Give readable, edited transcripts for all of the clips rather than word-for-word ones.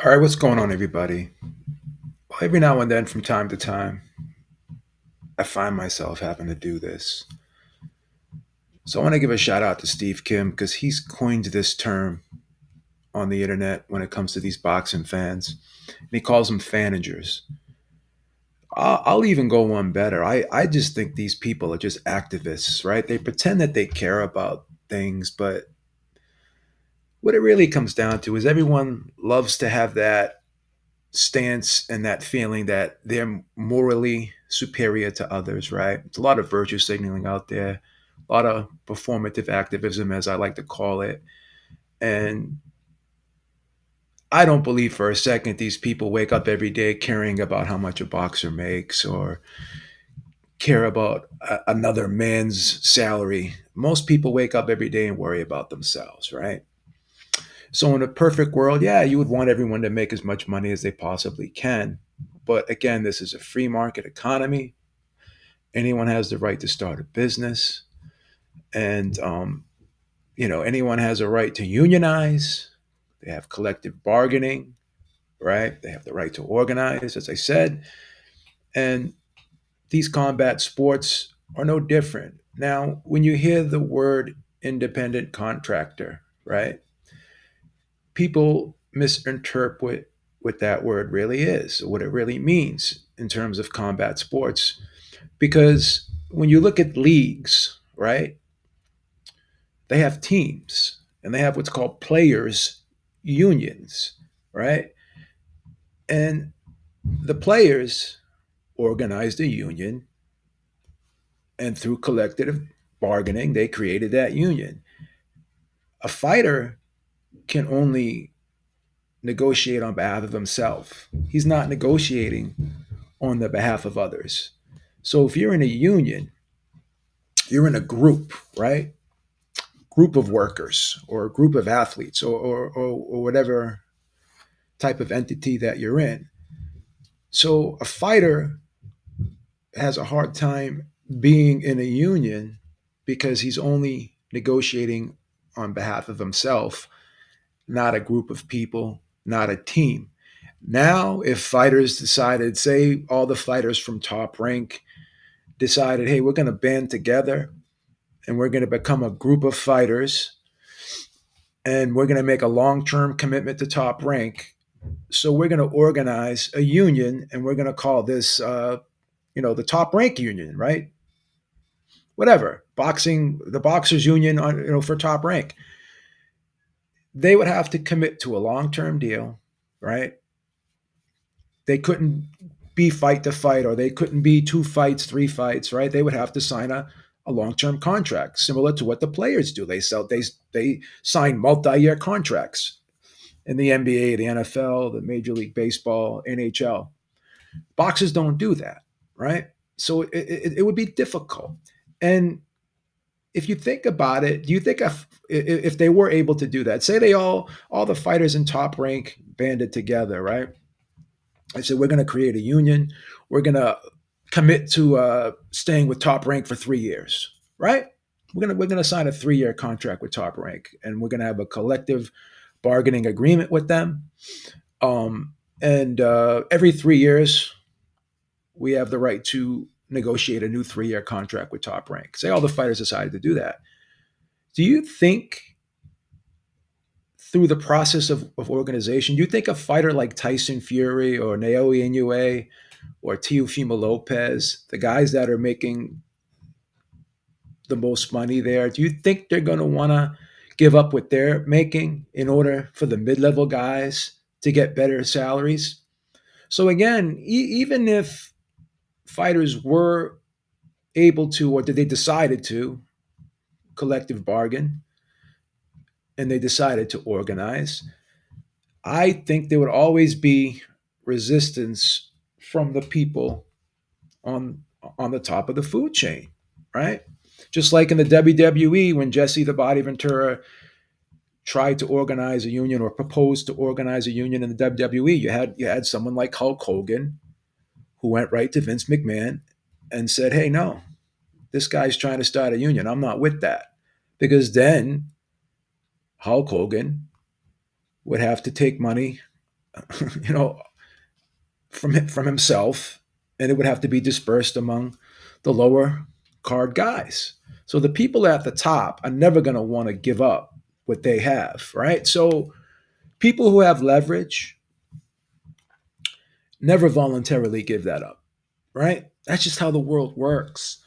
All right, what's going on, everybody? Well, every now and then, from time to time, I find myself having to do this. So I want to give a shout out to Steve Kim because he's coined this term on the internet when it comes to these boxing fans, and he calls them fanagers. I'll even go one better. I just think these people are just activists, right? They pretend that they care about things, but what it really comes down to is everyone loves to have that stance and that feeling that they're morally superior to others, right? It's a lot of virtue signaling out there, a lot of performative activism, as I like to call it. And I don't believe for a second these people wake up every day caring about how much a boxer makes or care about another man's salary. Most people wake up every day and worry about themselves, right? So, in a perfect world, yeah, you would want everyone to make as much money as they possibly can. But again, this is a free market economy. Anyone has the right to start a business, and anyone has a right to unionize. They have collective bargaining, right? They have the right to organize, as I said, and these combat sports are no different. Now, when you hear the word independent contractor, right? People misinterpret what that word really is, what it really means in terms of combat sports. Because when you look at leagues, right, they have teams and they have what's called players' unions, right? And the players organized a union, and through collective bargaining, they created that union. A fighter can only negotiate on behalf of himself, he's not negotiating on the behalf of others. So if you're in a union, you're in a group, right? Group of workers or a group of athletes or whatever type of entity that you're in. So a fighter has a hard time being in a union because he's only negotiating on behalf of himself, not a group of people, not a team. Now, if fighters decided, say, all the fighters from top rank decided, hey, we're going to band together and we're going to become a group of fighters and we're going to make a long term commitment to top rank. So we're going to organize a union and we're going to call this, the top rank union, right? Whatever, boxing, the boxers union, for top rank. They would have to commit to a long term deal, right? They couldn't be fight to fight, or they couldn't be two fights, three fights, right? They would have to sign a long term contract, similar to what the players do. They sign multi year contracts in the NBA, the NFL, the Major League Baseball, NHL. Boxers don't do that, right? So it would be difficult. And if you think about it, do you think if they were able to do that, say they all the fighters in top rank banded together, right? I said we're going to create a union. We're going to commit to staying with top rank for 3 years, right? We're gonna sign a 3 year contract with top rank, and we're gonna have a collective bargaining agreement with them. And every 3 years, we have the right to negotiate a new 3 year contract with top rank. Say all the fighters decided to do that. Do you think through the process of organization, do you think a fighter like Tyson Fury or Naoya Inoue or Teofimo Lopez, the guys that are making the most money there, do you think they're going to want to give up what they're making in order for the mid-level guys to get better salaries? So again, even if fighters were able to, or did they decided to collective bargain and they decided to organize, I think there would always be resistance from the people on on the top of the food chain, right? Just like in the WWE when Jesse the Body Ventura tried to organize a union or proposed to organize a union in the WWE, you had someone like Hulk Hogan who went right to Vince McMahon and said, "Hey, no, this guy's trying to start a union. I'm not with that." Because then Hulk Hogan would have to take money you know, from himself, and it would have to be dispersed among the lower card guys. So the people at the top are never going to want to give up what they have, right? So people who have leverage never voluntarily give that up, right? That's just how the world works.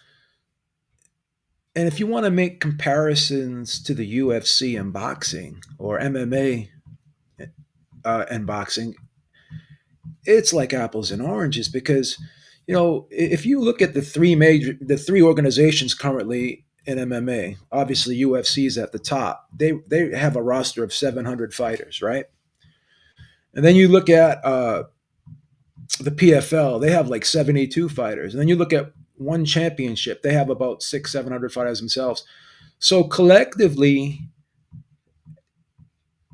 And if you want to make comparisons to the UFC and boxing or MMA and boxing, it's like apples and oranges because if you look at the three organizations currently in MMA, obviously UFC is at the top. They have a roster of 700 fighters, right? And then you look at the PFL, they have like 72 fighters. And then you look at one championship, they have about 700 fighters themselves. So collectively,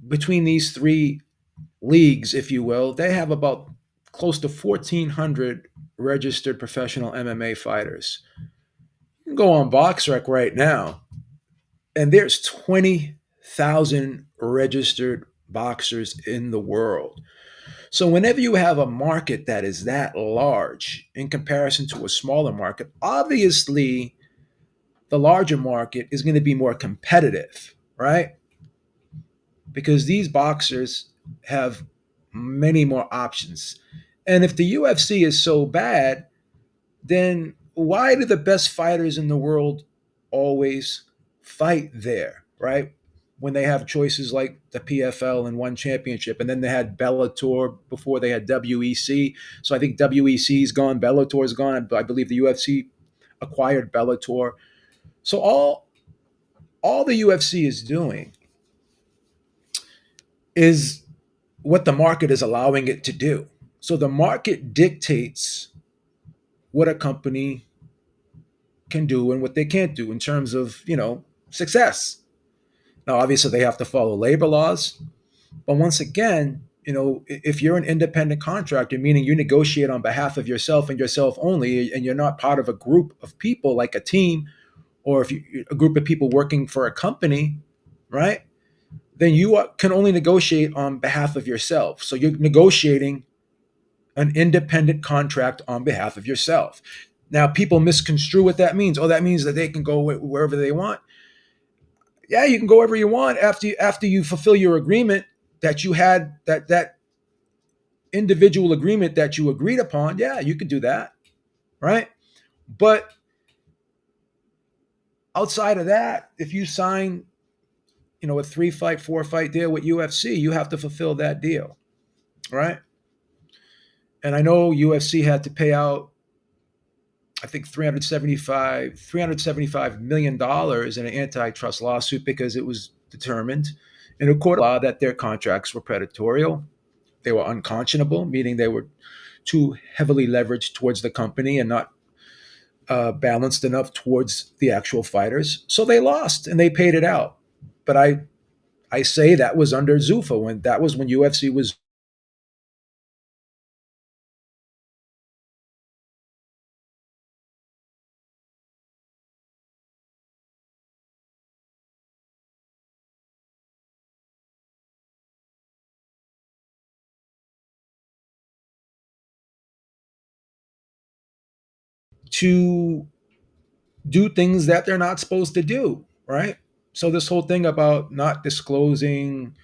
between these three leagues, if you will, they have about close to 1,400 registered professional MMA fighters. You can go on BoxRec right now, and there's 20,000 registered boxers in the world. So whenever you have a market that is that large in comparison to a smaller market, obviously the larger market is going to be more competitive, right? Because these boxers have many more options. And if the UFC is so bad, then why do the best fighters in the world always fight there, right? When they have choices like the PFL and one championship, and then they had Bellator before they had WEC. So I think WEC's gone, Bellator's gone. I believe the UFC acquired Bellator. So all the UFC is doing is what the market is allowing it to do. So the market dictates what a company can do and what they can't do in terms of, success. Now, obviously, they have to follow labor laws. But once again, if you're an independent contractor, meaning you negotiate on behalf of yourself and yourself only, and you're not part of a group of people like a team, or if you a group of people working for a company, right? Then can only negotiate on behalf of yourself. So you're negotiating an independent contract on behalf of yourself. Now, people misconstrue what that means. Oh, that means that they can go wherever they want. Yeah, you can go wherever you want after you fulfill your agreement that you had that individual agreement that you agreed upon. Yeah, you could do that, right? But outside of that, if you sign, a 3-fight, 4-fight deal with UFC, you have to fulfill that deal, right? And I know UFC had to pay out, I think $375 million dollars in an antitrust lawsuit because it was determined in a court of law that their contracts were predatory. They were unconscionable, meaning they were too heavily leveraged towards the company and not balanced enough towards the actual fighters. So they lost and they paid it out. But I say that was under Zuffa when UFC was to do things that they're not supposed to do, right? So this whole thing about not disclosing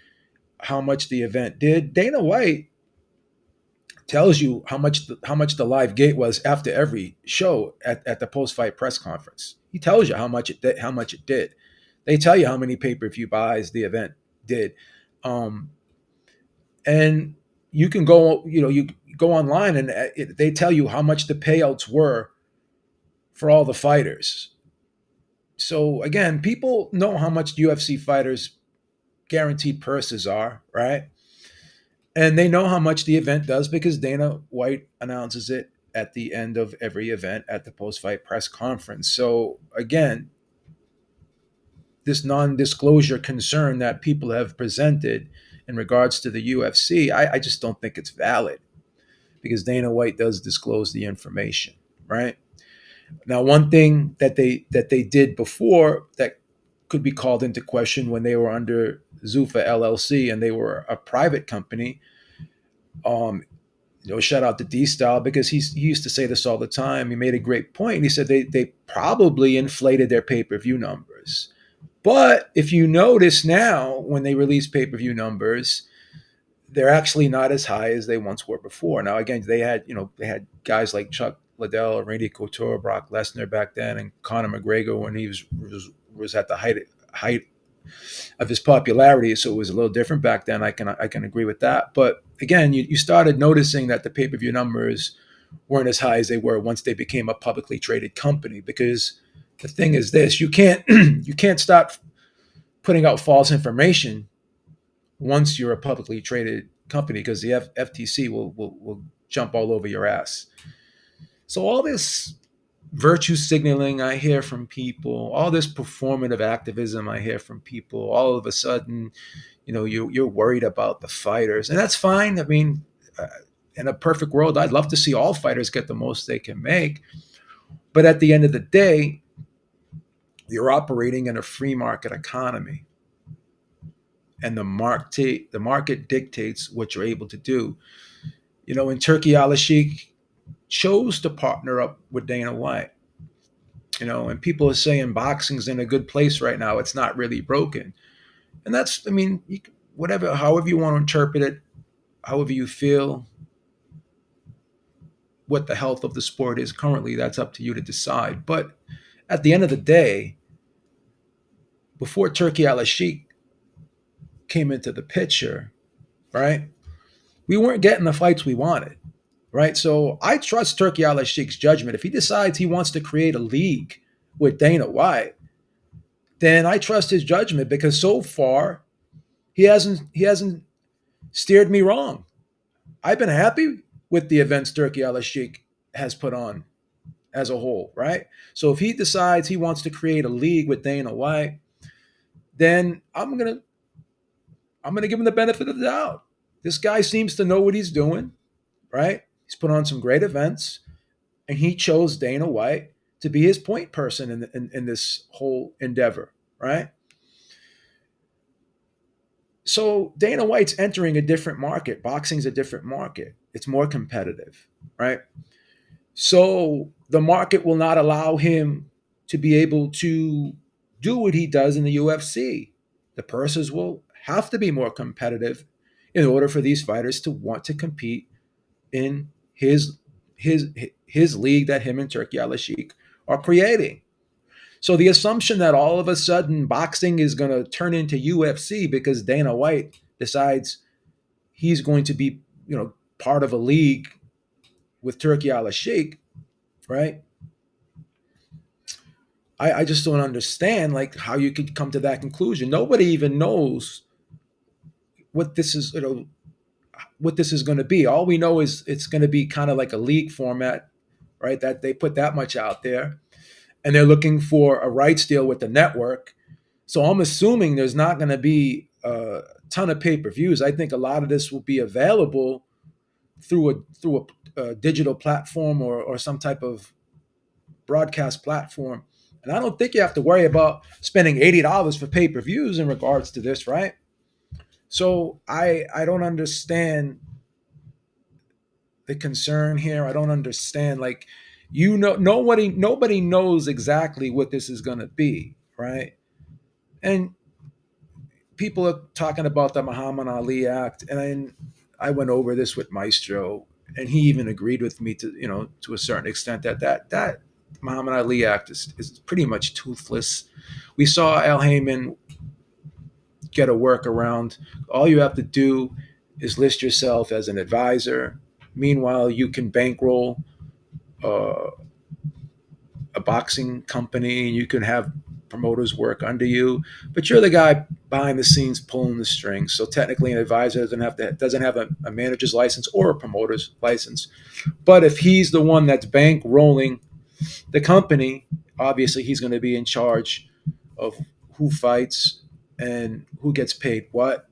how much the event did, Dana White tells you how much the live gate was after every show at the post fight press conference. He tells you how much it did. They tell you how many pay per view buys the event did, um, and you can go you go online and they tell you how much the payouts were for all the fighters. So again, people know how much UFC fighters guaranteed purses are, right? And they know how much the event does because Dana White announces it at the end of every event at the post fight press conference. So, again, this non disclosure concern that people have presented in regards to the UFC, I just don't think it's valid because Dana White does disclose the information, right? Now, one thing that they did before that could be called into question when they were under Zuffa LLC and they were a private company Um, shout out to D Style because he used to say this all the time. He made a great point. He said they probably inflated their pay per view numbers. But if you notice now, when they release pay per view numbers, they're actually not as high as they once were before. Now, again, they had guys like Chuck Liddell, Randy Couture, Brock Lesnar back then, and Conor McGregor when he was at the height of his popularity. So it was a little different back then. I can agree with that. But again, you started noticing that the pay per view numbers weren't as high as they were once they became a publicly traded company. Because the thing is this: you can't you can't stop putting out false information once you're a publicly traded company because the FTC will jump all over your ass. So all this virtue signaling I hear from people, all this performative activism I hear from people, all of a sudden, you're worried about the fighters, and that's fine. I mean, uh, in a perfect world, I'd love to see all fighters get the most they can make, but at the end of the day, you're operating in a free market economy, and the market dictates what you're able to do. And Turkey Al-Sheikh chose to partner up with Dana White. And people are saying boxing's in a good place right now. It's not really broken. And that's, I mean, whatever, however you want to interpret it, however you feel, what the health of the sport is currently, that's up to you to decide. But at the end of the day, before Turkey Al-Sheikh came into the picture, right, we weren't getting the fights we wanted, right? So I trust Turkey Al-Sheikh's judgment. If he decides he wants to create a league with Dana White, then I trust his judgment because so far he hasn't steered me wrong. I've been happy with the events Turkey Al-Sheikh has put on as a whole, right? So if he decides he wants to create a league with Dana White, then I'm gonna give him the benefit of the doubt. This guy seems to know what he's doing, right? He's put on some great events, and he chose Dana White to be his point person in this whole endeavor, right? So Dana White's entering a different market. Boxing's a different market. It's more competitive, right? So the market will not allow him to be able to do what he does in the UFC. The purses will have to be more competitive in order for these fighters to want to compete in his his league that him and Turki Al-Sheikh are creating. So the assumption that all of a sudden boxing is going to turn into UFC because Dana White decides he's going to be, part of a league with Turki Al-Sheikh, right? I just don't understand like how you could come to that conclusion. Nobody even knows what this is, what this is going to be. All we know is it's going to be kind of like a league format, right? That they put that much out there, and they're looking for a rights deal with the network. So I'm assuming there's not going to be a ton of pay-per-views. I think a lot of this will be available through a digital platform or some type of broadcast platform. And I don't think you have to worry about spending $80 for pay-per-views in regards to this, right? So I don't understand the concern here. I don't understand like nobody knows exactly what this is going to be, right? And people are talking about the Muhammad Ali Act, and I went over this with Maestro, and he even agreed with me to a certain extent that Muhammad Ali Act is pretty much toothless. We saw Al Heyman get a workaround. All you have to do is list yourself as an advisor. Meanwhile, you can bankroll uh, a boxing company, and you can have promoters work under you, but you're the guy behind the scenes pulling the strings. So technically, an advisor doesn't have a manager's license or a promoter's license. But if he's the one that's bankrolling the company, obviously he's going to be in charge of who fights and who gets paid what.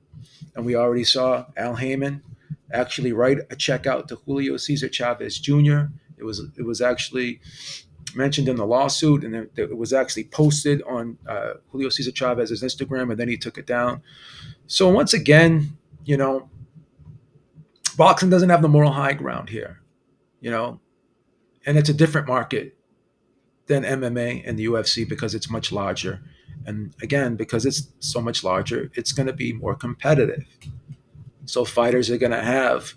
And we already saw Al Heyman actually write a check out to Julio Cesar Chavez Jr. It was actually mentioned in the lawsuit, and it was actually posted on Julio Cesar Chavez's Instagram, and then he took it down. So once again, Boxing doesn't have the moral high ground here, you know, and it's a different market than MMA and the UFC because it's much larger. And again, because it's so much larger, it's going to be more competitive. So fighters are going to have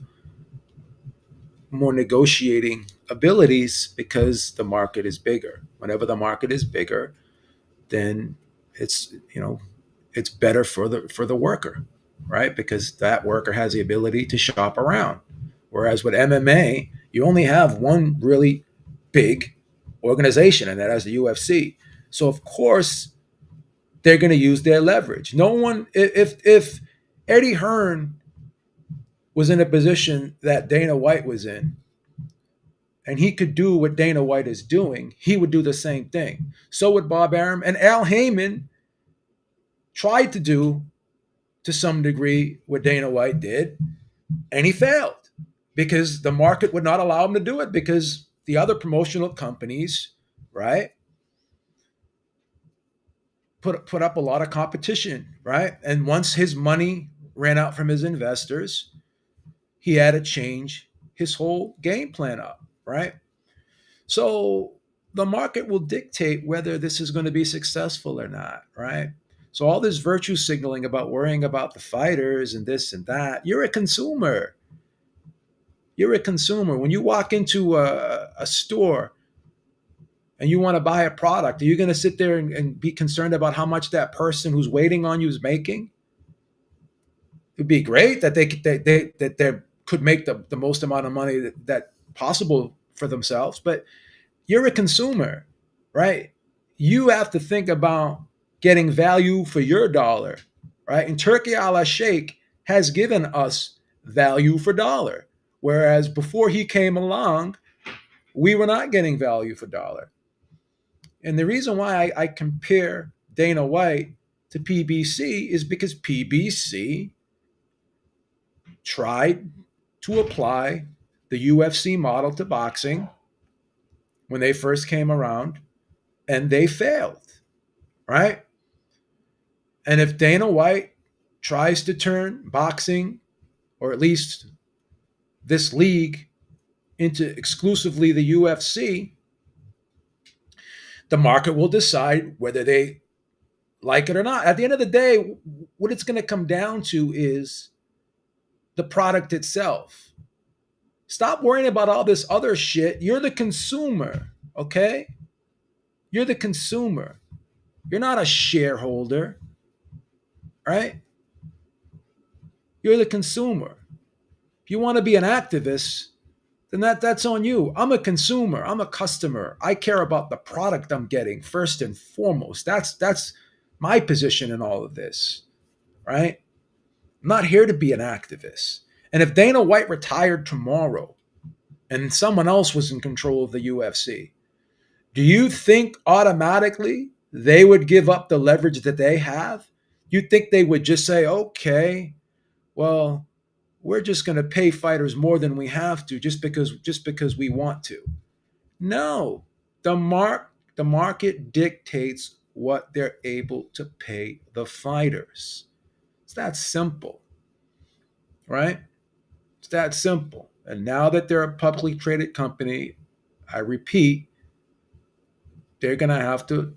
more negotiating abilities because the market is bigger. Whenever the market is bigger, then it's, you know, it's better for the worker, right? Because that worker has the ability to shop around. Whereas with MMA, you only have one really big organization, and that is the UFC. So of course they're going to use their leverage. No one, if Eddie Hearn was in a position that Dana White was in, and he could do what Dana White is doing, he would do the same thing. So would Bob Arum, and Al Heyman tried to do to some degree what Dana White did, and he failed because the market would not allow him to do it because the other promotional companies, right, put up a lot of competition, right? And once his money ran out from his investors, he had to change his whole game plan up, right? So the market will dictate whether this is going to be successful or not, right? So all this virtue signaling about worrying about the fighters and this and that, you're a consumer. You're a consumer. When you walk into a store and you want to buy a product, are you going to sit there and be concerned about how much that person who's waiting on you is making? It'd be great that they could make the most amount of money that possible for themselves, but you're a consumer, right? You have to think about getting value for your dollar, right? And Turki Al-Sheikh has given us value for dollar, whereas before he came along, we were not getting value for dollar. And the reason why I compare Dana White to PBC is because PBC tried to apply the UFC model to boxing when they first came around, and they failed, right? And if Dana White tries to turn boxing, or at least this league, into exclusively the UFC, the market will decide whether they like it or not. At the end of the day, what it's going to come down to is the product itself. Stop worrying about all this other shit. You're the consumer, okay? You're the consumer. You're not a shareholder, right? You're the consumer. If you want to be an activist, then that's on you. I'm a consumer. I'm a customer. I care about the product I'm getting first and foremost. That's my position in all of this, right? I'm not here to be an activist. And if Dana White retired tomorrow and someone else was in control of the UFC, do you think automatically they would give up the leverage that they have? You think they would just say, okay, well, we're just going to pay fighters more than we have to just because we want to? No. The market dictates what they're able to pay the fighters. It's that simple, right? It's that simple. And now that they're a publicly traded company, I repeat, they're going to have to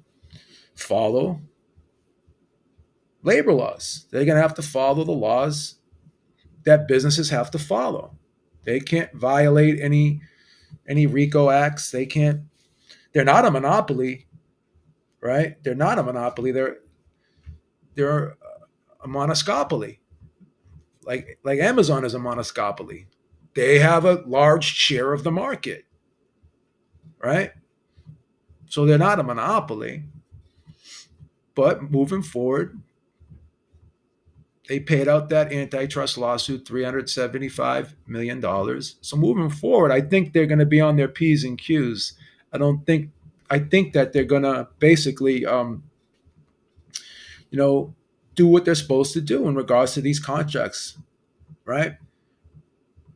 follow labor laws. They're going to have to follow the laws that businesses have to follow. They can't violate any RICO acts. They can't. They're not a monopoly, right? They're not a monopoly. They're a monoscopoly. Like Amazon is a monoscopoly. They have a large share of the market, right? So they're not a monopoly. But moving forward, they paid out that antitrust lawsuit $375 million. So moving forward, I think they're going to be on their P's and Q's. I don't think I think that they're going to basically you know, do what they're supposed to do in regards to these contracts, right?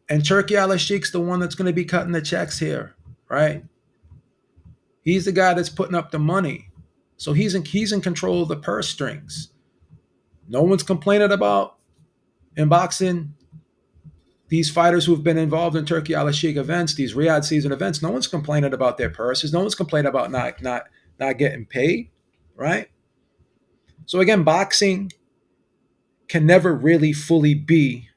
And Turki Al-Sheikh's the one that's going to be cutting the checks here, right? He's the guy that's putting up the money. So he's in control of the purse strings. No one's complaining about in boxing These fighters who've been involved in Turki Al-Sheikh events, these Riyadh season events, no one's complaining about their purses. No one's complaining about not getting paid, right? So again, boxing can never really fully be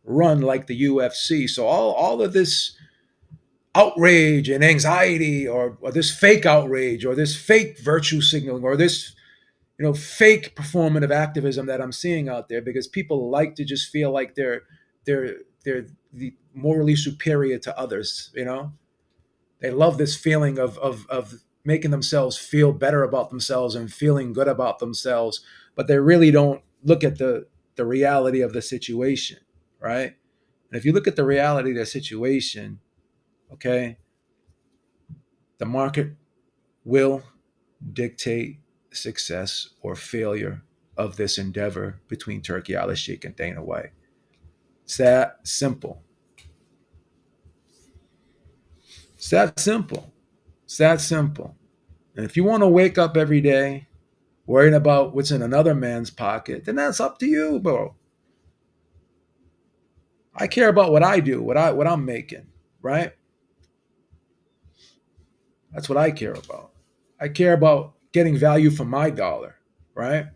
run like the UFC. So all of this outrage and anxiety, or this fake outrage, or this fake virtue signaling, or this fake performative activism that I'm seeing out there, because people like to just feel like they're they're morally superior to others. They love this feeling of making themselves feel better about themselves and feeling good about themselves, but they really don't look at the reality of the situation, right? And if you look at the reality of the situation, okay, the market will dictate success or failure of this endeavor between Turki Al-Sheikh and Dana White. It's that simple. It's that simple. It's that simple. And if you want to wake up every day worrying about what's in another man's pocket, then that's up to you, bro. I care about what I do, what I'm making, right? That's what I care about. I care about getting value for my dollar, right?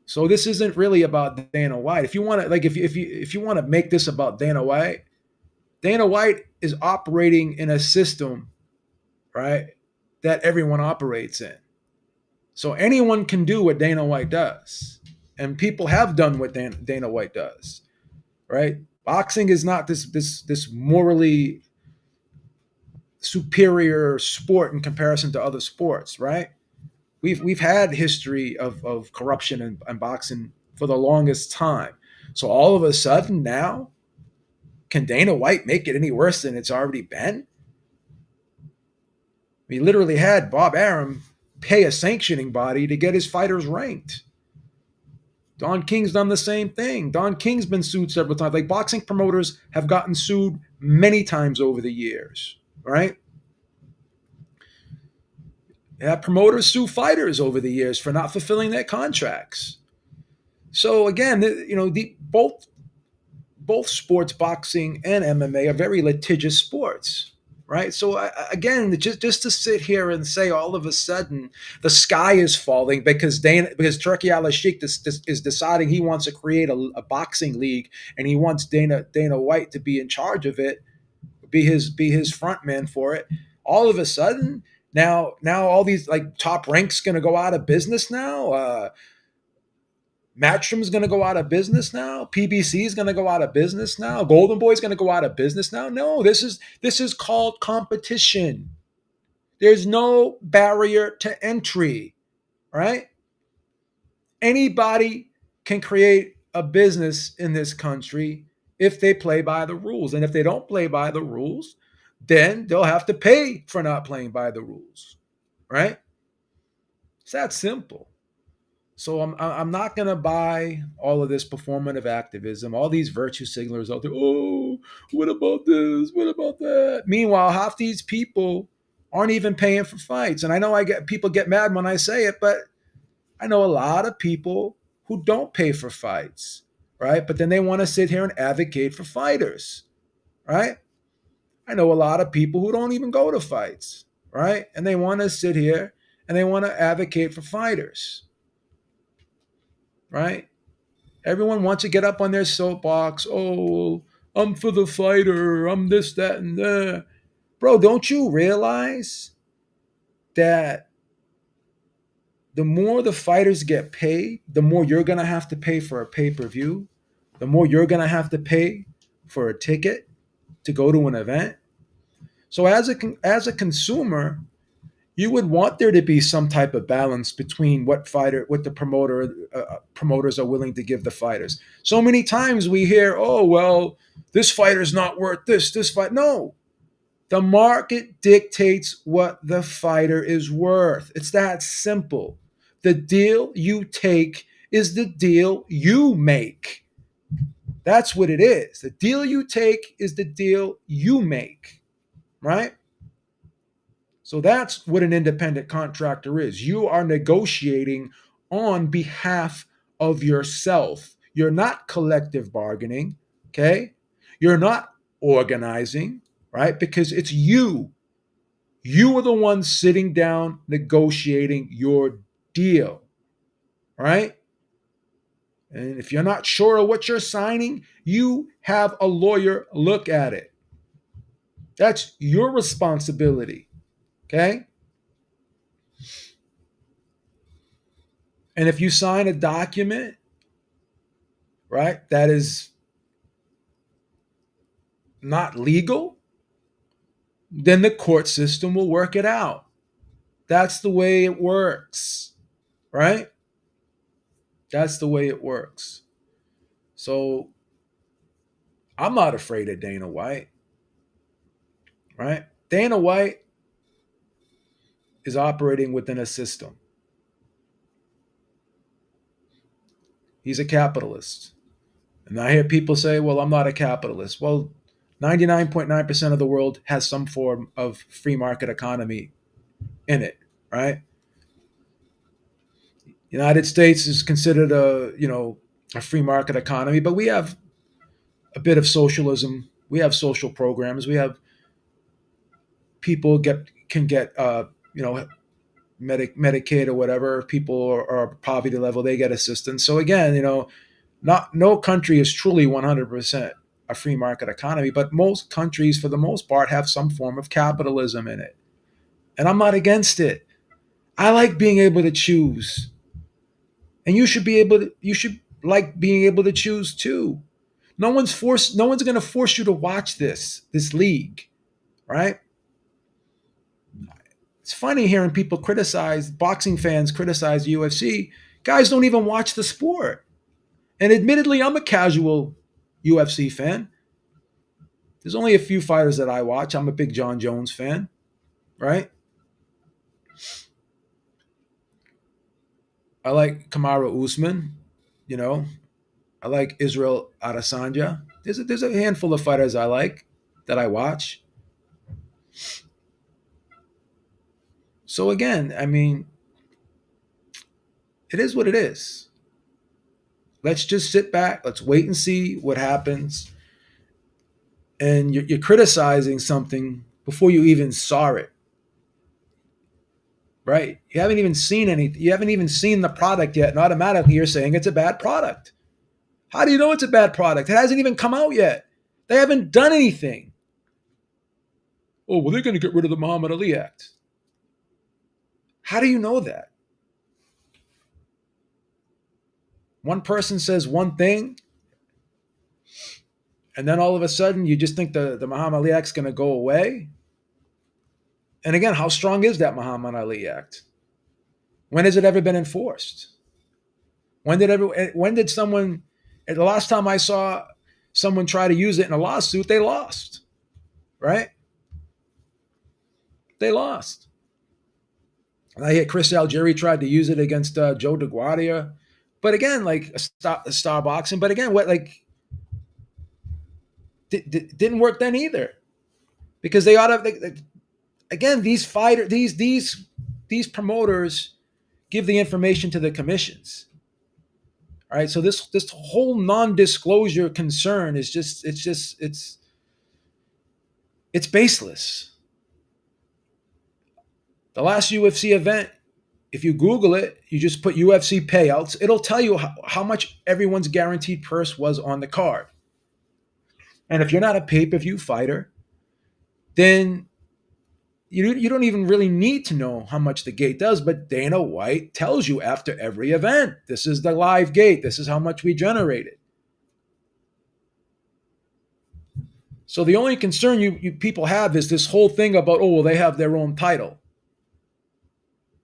So this isn't really about Dana White. If you want to, like, if you want to make this about Dana White is operating in a system, right, that everyone operates in. So anyone can do what Dana White does, and people have done what Dana White does, right? Boxing is not this morally superior sport in comparison to other sports, right? We've had history of corruption in boxing for the longest time. So all of a sudden now, can Dana White make it any worse than it's already been? We literally had Bob Arum pay a sanctioning body to get his fighters ranked. Don King's done the same thing. Don King's been sued several times. Like, boxing promoters have gotten sued many times over the years, right? Promoters sue fighters over the years for not fulfilling their contracts. So again, both sports, boxing and MMA, are very litigious sports, right? So again, just to sit here and say all of a sudden the sky is falling because Turki Al-Sheikh is deciding he wants to create a boxing league, and he wants Dana White to be in charge of it, be his front man for it. All of a sudden, now all these, like, Top Rank's going to go out of business now. Matchroom's going to go out of business now. PBC is going to go out of business now. Golden Boy's going to go out of business now. No, this is called competition. There's no barrier to entry, right? Anybody can create a business in this country if they play by the rules. And if they don't play by the rules, then they'll have to pay for not playing by the rules, right? It's that simple. So I'm not gonna buy all of this performative activism, all these virtue signalers out there. Oh, what about this? What about that? Meanwhile, half these people aren't even paying for fights. And I know people get mad when I say it, but I know a lot of people who don't pay for fights, right? But then they want to sit here and advocate for fighters, right? I know a lot of people who don't even go to fights, right? And they want to sit here and they want to advocate for fighters, right? Everyone wants to get up on their soapbox. Oh, I'm for the fighter. I'm this, that, and that. Bro, don't you realize that the more the fighters get paid, the more you're going to have to pay for a pay-per-view, the more you're going to have to pay for a ticket to go to an event. So as a consumer, you would want there to be some type of balance between what the promoters are willing to give the fighters. So many times we hear, oh, well, this fighter's not worth this fight. No, the market dictates what the fighter is worth. It's that simple. The deal you take is the deal you make. That's what it is. The deal you take is the deal you make, right? So that's what an independent contractor is. You are negotiating on behalf of yourself. You're not collective bargaining. Okay. You're not organizing, right? Because it's you. You are the one sitting down negotiating your deal, right? And if you're not sure of what you're signing, you have a lawyer look at it. That's your responsibility. Okay. And if you sign a document, right, that is not legal, then the court system will work it out. That's the way it works, right? That's the way it works. So I'm not afraid of Dana White, right? Dana White is operating within a system. He's a capitalist. And I hear people say, well, I'm not a capitalist. Well, 99.9% of the world has some form of free market economy in it, right? United States is considered a free market economy, but we have a bit of socialism. We have social programs. We have people can get Medicaid or whatever. People are poverty level, they get assistance. So again, not no country is truly 100% a free market economy, but most countries, for the most part, have some form of capitalism in it. And I'm not against it. I like being able to choose, and you should be able to. You should like being able to choose too. No one's forced. No one's going to force you to watch this league, right? It's funny hearing people criticize boxing fans criticize UFC. Guys don't even watch the sport. And admittedly, I'm a casual UFC fan. There's only a few fighters that I watch. I'm a big John Jones fan, right? I like Kamaru Usman, you know. I like Israel Adesanya. There's a handful of fighters I like that I watch. So again, I mean, it is what it is. Let's just sit back. Let's wait and see what happens. And you're criticizing something before you even saw it, right? You haven't even seen anything. You haven't even seen the product yet, and automatically you're saying it's a bad product. How do you know it's a bad product? It hasn't even come out yet. They haven't done anything. Oh, well, they're going to get rid of the Muhammad Ali Act. How do you know that? One person says one thing, and then all of a sudden you just think the Muhammad Ali Act's going to go away. And again, how strong is that Muhammad Ali Act? When has it ever been enforced? When did someone, the last time I saw someone try to use it in a lawsuit, they lost, right? They lost. And I hear Chris Algieri tried to use it against Joe DeGuardia. But again, like a star boxing. But again, what like didn't work then either, because they ought to. Again, these fighter, these promoters give the information to the commissions. All right, so this whole non-disclosure concern is it's baseless. The last UFC event, if you Google it, you just put UFC payouts, it'll tell you how much everyone's guaranteed purse was on the card. And if you're not a pay-per-view fighter, then you don't even really need to know how much the gate does, but Dana White tells you after every event, this is the live gate, this is how much we generated. So the only concern you people have is this whole thing about, oh, well, they have their own title.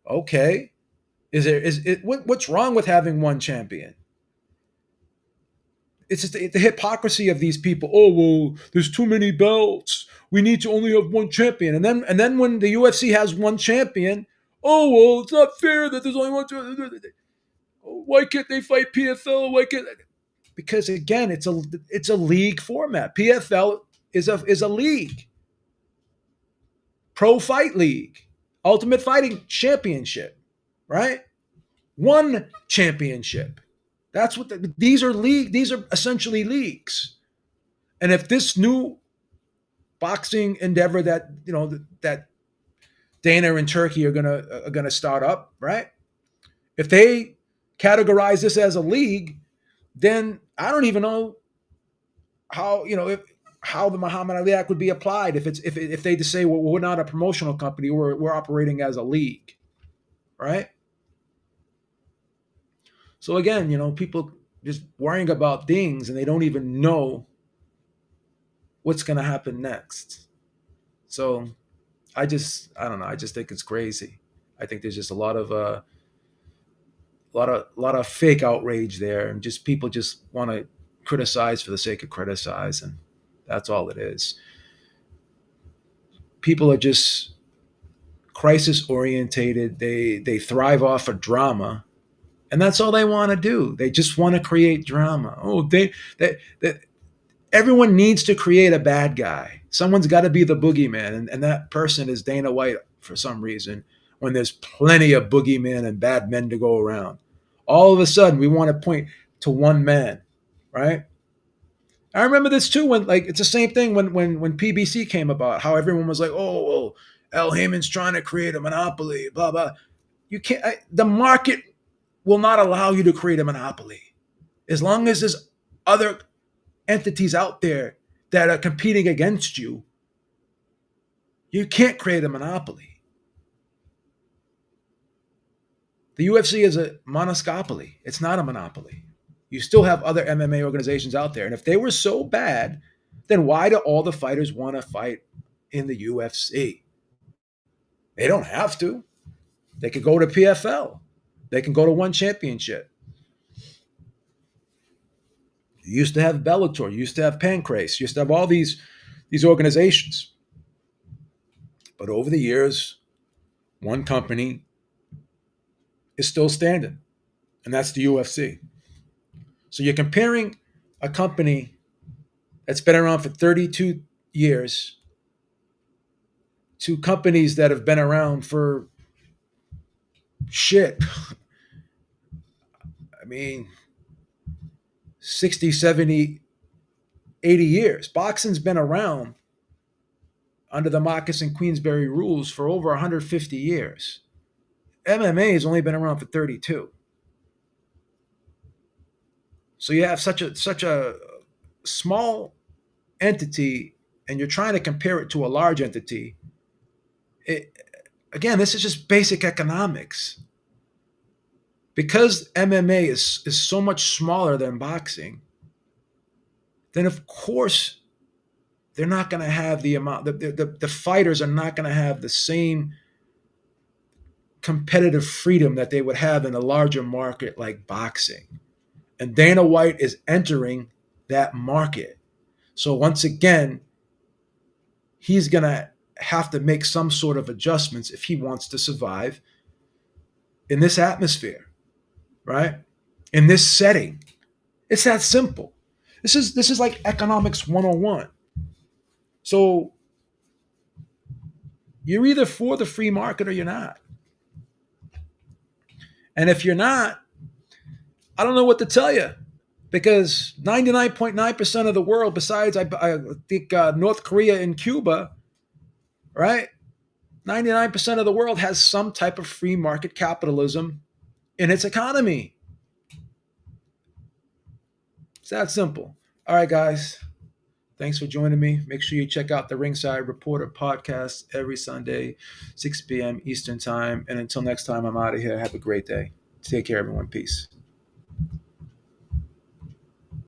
Okay. What's wrong with having one champion? It's just the hypocrisy of these people. Oh, well, there's too many belts. We need to only have one champion. And then when the UFC has one champion, oh, well, it's not fair that there's only one champion. Why can't they fight PFL? Why can't? Because again, it's a league format. PFL is a league, pro fight league, Ultimate Fighting Championship, right? One championship. That's what these are league. These are essentially leagues. And if this new boxing endeavor that that Dana and Turkey are gonna start up, right? If they categorize this as a league, then I don't even know how if how the Muhammad Ali Act would be applied if they just say, well, we're not a promotional company, we're operating as a league, right? So again, people just worrying about things and they don't even know what's going to happen next. So I don't know. I just think it's crazy. I think there's just a lot of fake outrage there, and just people just want to criticize for the sake of criticize, and that's all it is. People are just crisis orientated. They thrive off of drama, and that's all they want to do. They just want to create drama. Oh, they everyone needs to create a bad guy. Someone's got to be the boogeyman, and that person is Dana White for some reason. When there's plenty of boogeymen and bad men to go around, all of a sudden we want to point to one man, right? I remember this too when it's the same thing when PBC came about. How everyone was like, "Oh, Al Heyman's trying to create a monopoly." Blah blah. You can't. The market will not allow you to create a monopoly as long as there's other entities out there that are competing against you. You can't create a monopoly. The UFC is a monoscopoly. It's not a monopoly. You still have other MMA organizations out there. And if they were so bad, then why do all the fighters want to fight in the UFC? They don't have to. They could go to PFL. They can go to one championship. You used to have Bellator. You used to have Pancrase. You used to have all these organizations. But over the years, one company is still standing, and that's the UFC. So you're comparing a company that's been around for 32 years to companies that have been around for shit. I mean, 60, 70, 80 years. Boxing's been around under the Marcus and Queensberry rules for over 150 years. MMA has only been around for 32. So you have such a small entity and you're trying to compare it to a large entity. Again, this is just basic economics. Because MMA is so much smaller than boxing, then of course they're not going to have the amount, the fighters are not going to have the same competitive freedom that they would have in a larger market like boxing. And Dana White is entering that market. So once again, he's going to have to make some sort of adjustments if he wants to survive in this atmosphere, right? In this setting. It's that simple. This is like economics 101. So you're either for the free market or you're not. And if you're not, I don't know what to tell you, because 99.9% of the world, besides I think North Korea and Cuba, right? 99% of the world has some type of free market capitalism in its economy. It's that simple. All right, guys. Thanks for joining me. Make sure you check out the Ringside Reporter podcast every Sunday, 6 p.m. Eastern Time. And until next time, I'm out of here. Have a great day. Take care, everyone. Peace.